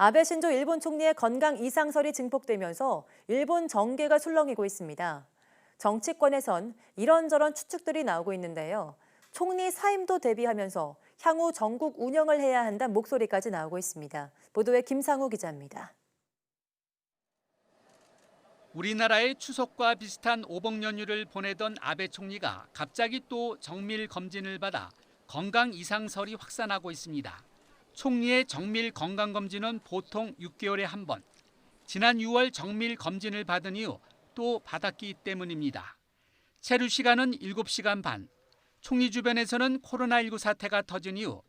아베 신조 일본 총리의 건강 이상설이 증폭되면서 일본 정계가 술렁이고 있습니다. 정치권에선 이런저런 추측들이 나오고 있는데요. 총리 사임도 대비하면서 향후 전국 운영을 해야 한다는 목소리까지 나오고 있습니다. 보도에 김상우 기자입니다. 우리나라의 추석과 비슷한 오복 연휴를 보내던 아베 총리가 갑자기 또 정밀 검진을 받아 건강 이상설이 확산하고 있습니다. 총리의 정밀 건강검진은 보통 6개월에 한 번. 지난 6월 정밀 검진을 받은 이후 또 받았기 때문입니다. 체류 시간은 7시간 반. 총리 주변에서는 코로나19 사태가 터진 이후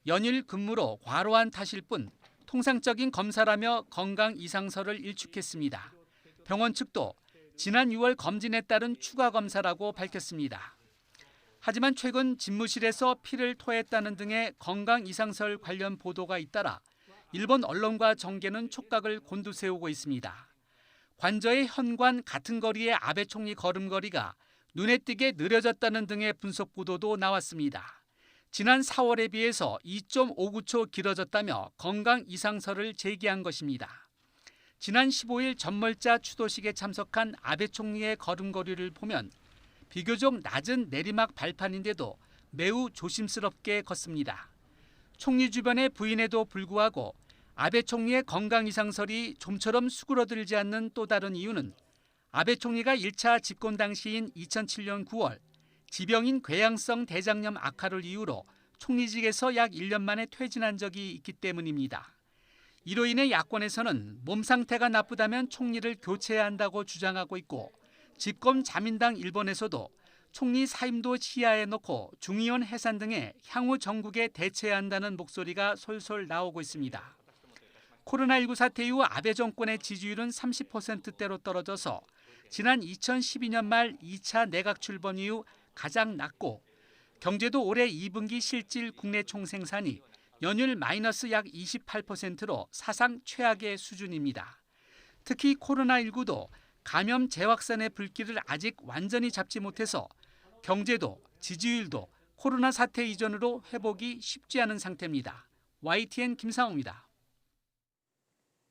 연일 근무로 과로한 탓일 뿐 통상적인 검사라며 건강 이상설을 일축했습니다. 병원 측도 지난 6월 검진에 따른 추가 검사라고 밝혔습니다. 하지만 최근 집무실에서 피를 토했다는 등의 건강 이상설 관련 보도가 잇따라 일본 언론과 정계는 촉각을 곤두세우고 있습니다. 관저의 현관 같은 거리의 아베 총리 걸음걸이가 눈에 띄게 느려졌다는 등의 분석 보도도 나왔습니다. 지난 4월에 비해서 2.59초 길어졌다며 건강 이상설을 제기한 것입니다. 지난 15일 전몰자 추도식에 참석한 아베 총리의 걸음걸이를 보면 비교적 낮은 내리막 발판인데도 매우 조심스럽게 걷습니다. 총리 주변의 부인에도 불구하고 아베 총리의 건강 이상설이 좀처럼 수그러들지 않는 또 다른 이유는 아베 총리가 1차 집권 당시인 2007년 9월 지병인 궤양성 대장염 악화를 이유로 총리직에서 약 1년 만에 퇴진한 적이 있기 때문입니다. 이로 인해 야권에서는 몸 상태가 나쁘다면 총리를 교체해야 한다고 주장하고 있고 집권 자민당 일본에서도 총리 사임도 시야에 넣고 중의원 해산 등의 향후 정국에 대처해야 한다는 목소리가 솔솔 나오고 있습니다. 코로나19 사태 이후 아베 정권의 지지율은 30%대로 떨어져서 지난 2012년 말 2차 내각 출범 이후 가장 낮고 경제도 올해 2분기 실질 국내 총생산이 연율 마이너스 약 28%로 사상 최악의 수준입니다. 특히 코로나19도 감염 재확산의 불길을 아직 완전히 잡지 못해서 경제도 지지율도 코로나 사태 이전으로 회복이 쉽지 않은 상태입니다. YTN 김상우입니다.